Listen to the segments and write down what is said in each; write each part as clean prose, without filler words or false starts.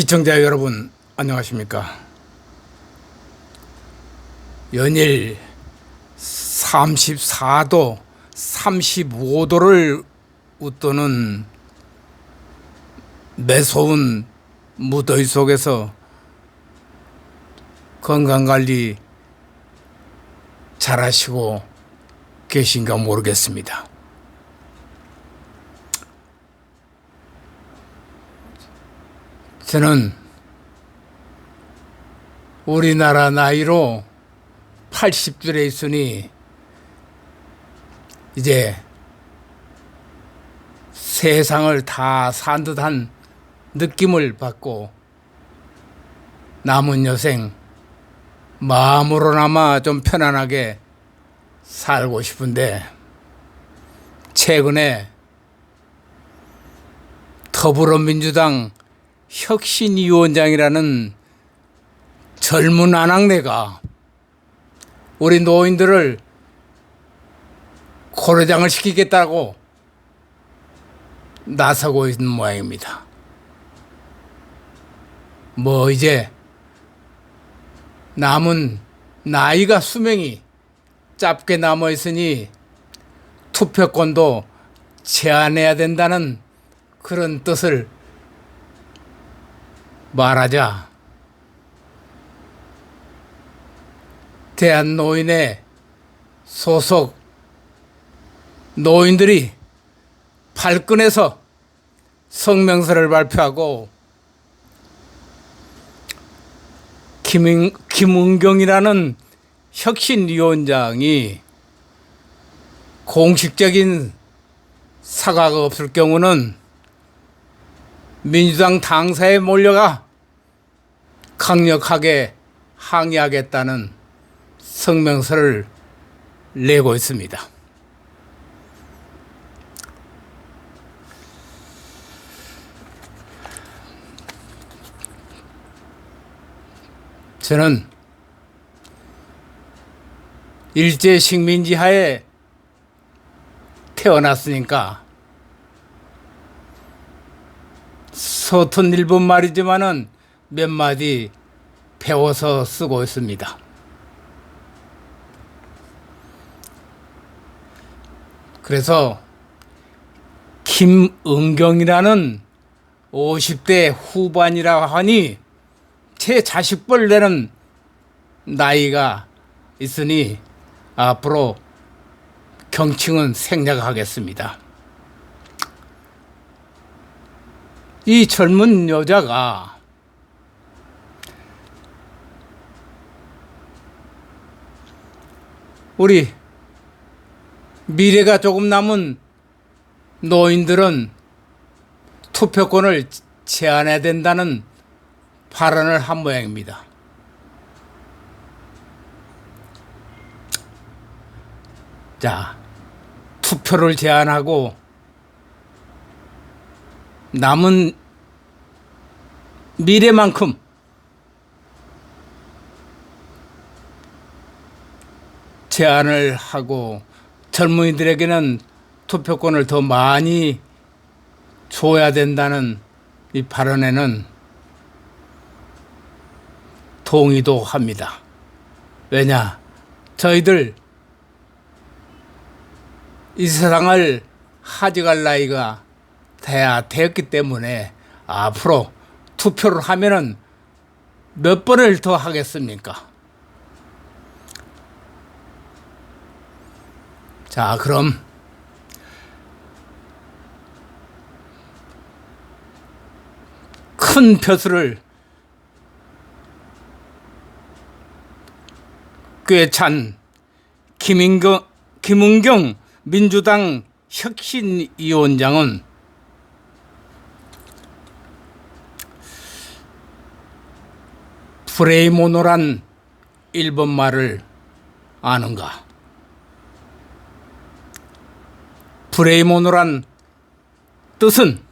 시청자 여러분 안녕하십니까. 연일 34도 35도를 웃도는 매서운 무더위 속에서 건강관리 잘하시고 계신가 모르겠습니다. 저는 우리나라 나이로 80줄에 있으니 이제 세상을 다 산 듯한 느낌을 받고 남은 여생 마음으로나마 좀 편안하게 살고 싶은데, 최근에 더불어민주당 혁신위원장이라는 젊은 아낙네가 우리 노인들을 고려장을 시키겠다고 나서고 있는 모양입니다. 뭐 이제 남은 나이가 수명이 짧게 남아 있으니 투표권도 제한해야 된다는 그런 뜻을 말하자 대한노인회 소속 노인들이 발끈해서 성명서를 발표하고 김은경이라는 혁신위원장이 공식적인 사과가 없을 경우는 민주당 당사에 몰려가 강력하게 항의하겠다는 성명서를 내고 있습니다. 저는 일제 식민지 하에 태어났으니까 서툰 일본말이지만은 몇 마디 배워서 쓰고 있습니다. 그래서 김은경이라는 50대 후반이라 하니 제 자식뻘 되는 나이가 있으니 앞으로 경칭은 생략하겠습니다. 이 젊은 여자가 우리 미래가 조금 남은 노인들은 투표권을 제한해야 된다는 발언을 한 모양입니다. 자, 투표를 제한하고 남은 미래만큼 제한을 하고 젊은이들에게는 투표권을 더 많이 줘야 된다는 이 발언에는 동의도 합니다. 왜냐? 저희들 이 세상을 하직할 나이가 되었기 때문에 앞으로 투표를 하면은 몇 번을 더 하겠습니까? 자, 그럼 큰 표수를 꿰찬 김은경 민주당 혁신위원장은 프레이모노란 일본말을 아는가? 프레이모노란 뜻은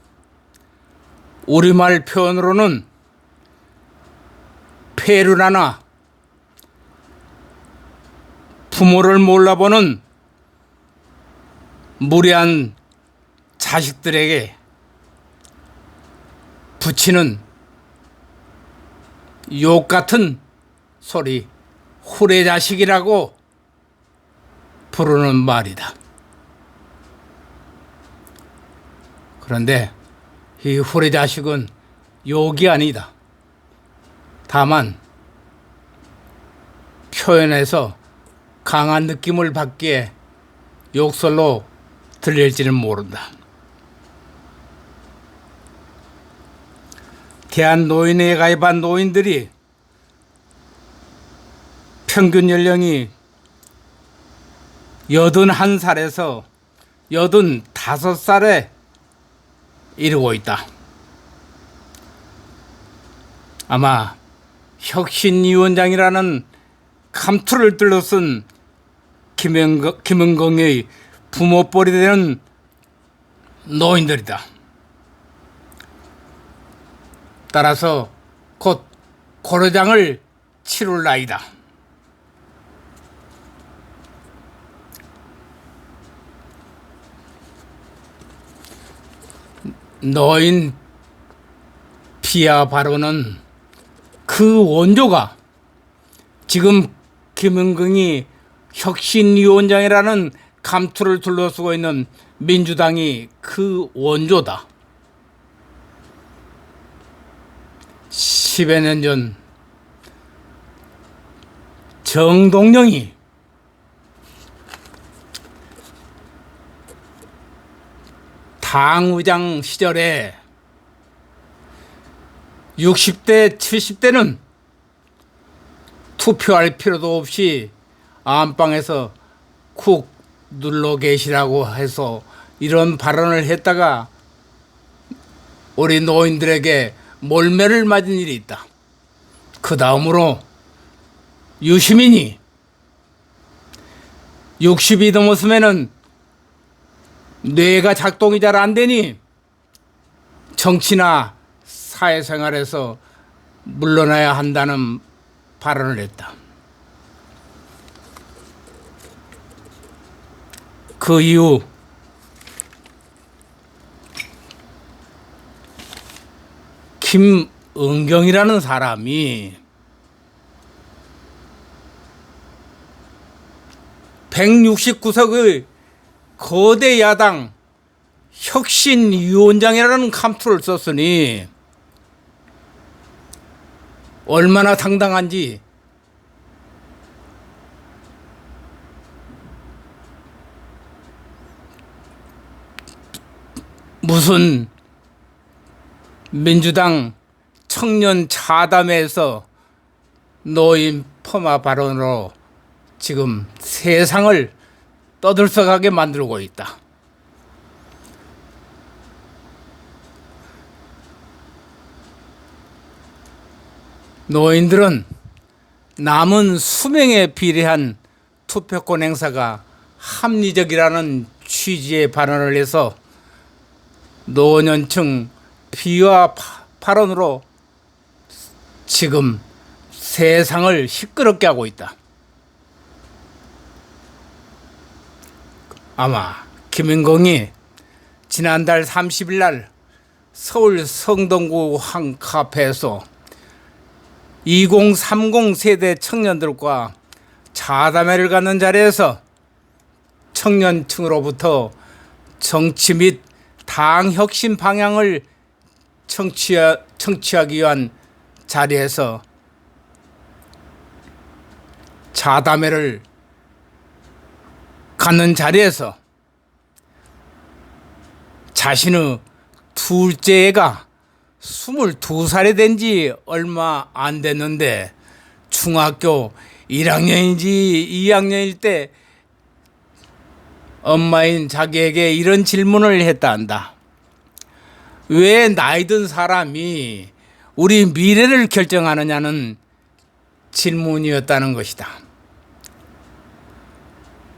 우리말 표현으로는 페르나나 부모를 몰라보는 무례한 자식들에게 붙이는 욕 같은 소리, 후레자식이라고 부르는 말이다. 그런데 이 후레자식은 욕이 아니다. 다만 표현해서 강한 느낌을 받기에 욕설로 들릴지는 모른다. 대한노인회에 가입한 노인들이 평균 연령이 81살에서 85살에 이르고 있다. 아마 혁신위원장이라는 감투를 둘러쓴 김은경의 부모뻘이 되는 노인들이다. 따라서 곧 고려장을 치룰 나이다. 노인 비하 발언은 그 원조가 지금 김은경이 혁신위원장이라는 감투를 둘러쓰고 있는 민주당이 그 원조다. 10여 년 전 정동영이 당의장 시절에 60대, 70대는 투표할 필요도 없이 안방에서 쿡 눌러 계시라고 해서 이런 발언을 했다가 우리 노인들에게 몰매를 맞은 일이 있다. 그 다음으로 유시민이 60이 넘었으면은 뇌가 작동이 잘 안 되니 정치나 사회생활에서 물러나야 한다는 발언을 했다. 그 이후 김은경이라는 사람이 169석의 거대 야당 혁신위원장이라는 감투를 썼으니 얼마나 당당한지 무슨 민주당 청년 차담회에서 노인 폄하 발언으로 지금 세상을 떠들썩하게 만들고 있다. 노인들은 남은 수명에 비례한 투표권 행사가 합리적이라는 취지의 발언을 해서 노년층 비하 발언으로 지금 세상을 시끄럽게 하고 있다. 아마 김은경이 지난달 30일 날 서울 성동구 한 카페에서 2030 세대 청년들과 자담회를 갖는 자리에서 청년층으로부터 정치 및 당 혁신 방향을 청취하기 위한 자리에서 자담회를 갖는 자리에서 자신의 둘째 애가 22살이 된 지 얼마 안 됐는데 중학교 1학년인지 2학년일 때 엄마인 자기에게 이런 질문을 했다 한다. 왜 나이 든 사람이 우리 미래를 결정하느냐는 질문이었다는 것이다.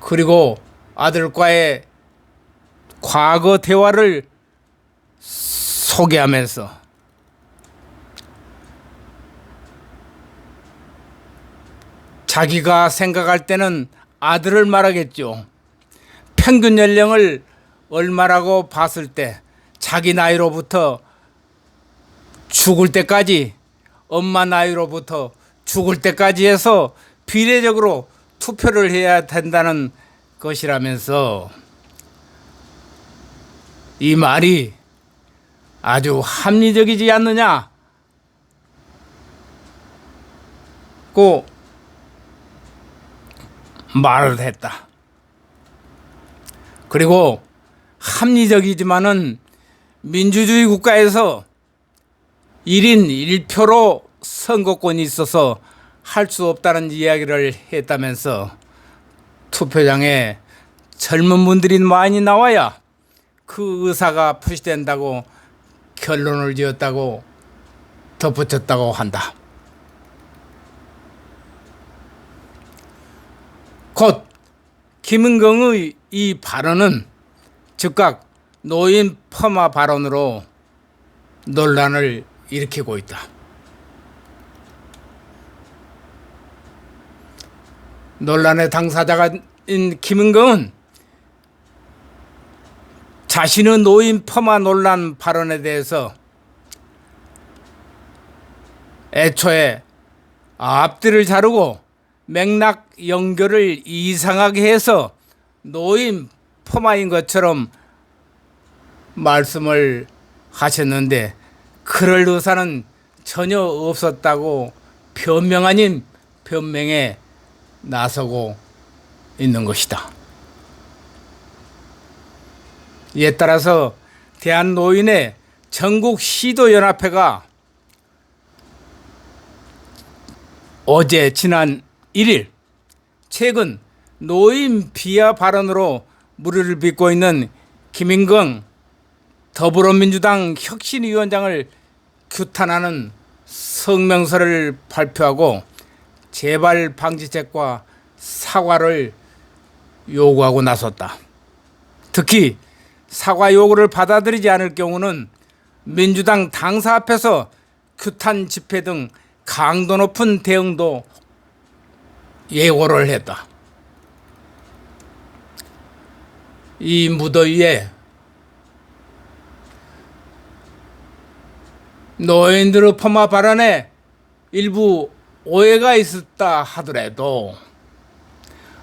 그리고 아들과의 과거 대화를 소개하면서 자기가 생각할 때는 아들을 말하겠죠. 평균 연령을 얼마라고 봤을 때 자기 나이로부터 죽을 때까지 엄마 나이로부터 죽을 때까지 해서 비례적으로 투표를 해야 된다는 것이라면서 이 말이 아주 합리적이지 않느냐고 말을 했다. 그리고 합리적이지만은 민주주의 국가에서 1인 1표로 선거권이 있어서 할 수 없다는 이야기를 했다면서 투표장에 젊은 분들이 많이 나와야 그 의사가 표시된다고 결론을 지었다고 덧붙였다고 한다. 곧 김은경의 이 발언은 즉각 노인 폄하 발언으로 논란을 일으키고 있다. 논란의 당사자인 김은경은 자신의 노인 폄하 논란 발언에 대해서 애초에 앞뒤를 자르고 맥락 연결을 이상하게 해서 노인 폄하인 것처럼 말씀을 하셨는데 그럴 의사는 전혀 없었다고 변명 아닌 변명에 나서고 있는 것이다. 이에 따라서 대한노인의 전국 시도연합회가 어제 지난 1일 최근 노인 비하 발언으로 무리를 빚고 있는 김인경 더불어민주당 혁신위원장을 규탄하는 성명서를 발표하고 재발 방지책과 사과를 요구하고 나섰다. 특히 사과 요구를 받아들이지 않을 경우는 민주당 당사 앞에서 규탄 집회 등 강도 높은 대응도 예고를 했다. 이 무더위에 노인들의 폄하 발언에 일부 오해가 있었다 하더라도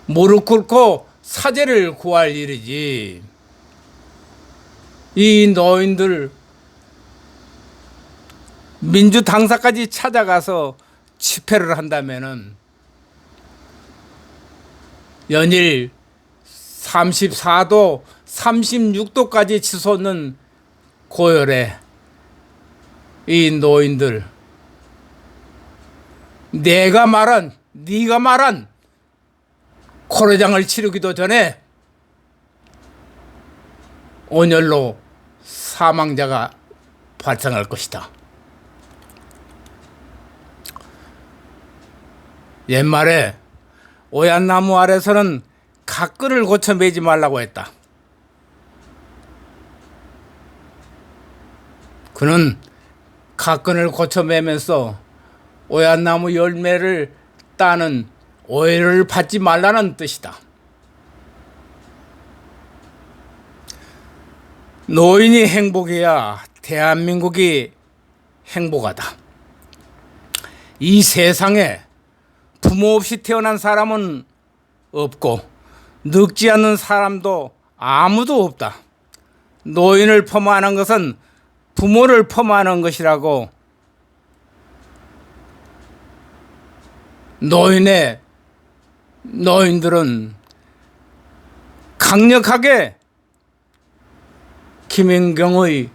무릎 꿇고 사죄를 구할 일이지, 이 노인들 민주당사까지 찾아가서 집회를 한다면은 연일 34도, 36도까지 치솟는 고열에 이 노인들 네가 말한 코로장을 치르기도 전에 온열로 사망자가 발생할 것이다. 옛말에 오얏나무 아래서는 각근을 고쳐 매지 말라고 했다. 그는 각근을 고쳐 매면서 오얏나무 열매를 따는 오해를 받지 말라는 뜻이다. 노인이 행복해야 대한민국이 행복하다. 이 세상에 부모 없이 태어난 사람은 없고 늙지 않는 사람도 아무도 없다. 노인을 폄하하는 것은 부모를 폄하하는 것이라고 노인들은 강력하게 김인경의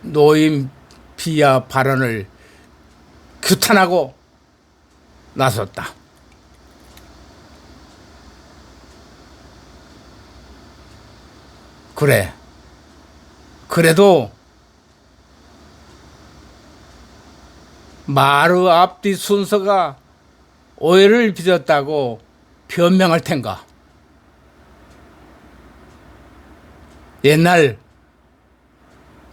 노인 비하 발언을 규탄하고 나섰다. 그래도 말의 앞뒤 순서가 오해를 빚었다고 변명할 텐가? 옛날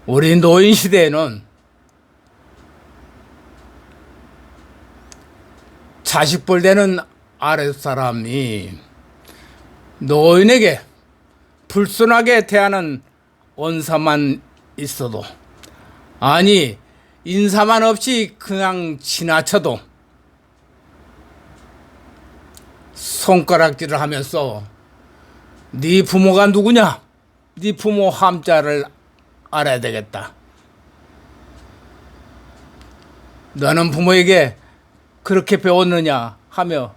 우리 노인 시대에는 자식볼 되는 아랫사람이 노인에게 불순하게 대하는 언사만 있어도, 아니 인사만 없이 그냥 지나쳐도 손가락질을 하면서 네 부모가 누구냐? 네 부모 함자를 알아야 되겠다. 너는 부모에게 그렇게 배웠느냐 하며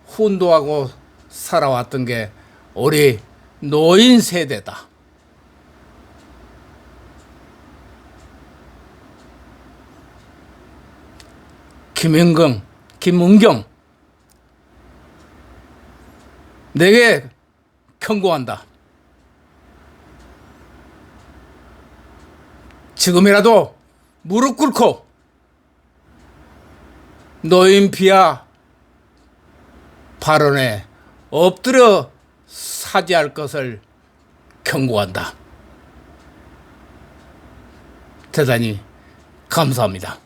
훈도하고 살아왔던 게 우리 노인 세대다. 김은경, 내게 경고한다. 지금이라도 무릎 꿇고 노인 비하 발언에 엎드려 사죄할 것을 경고한다. 대단히 감사합니다.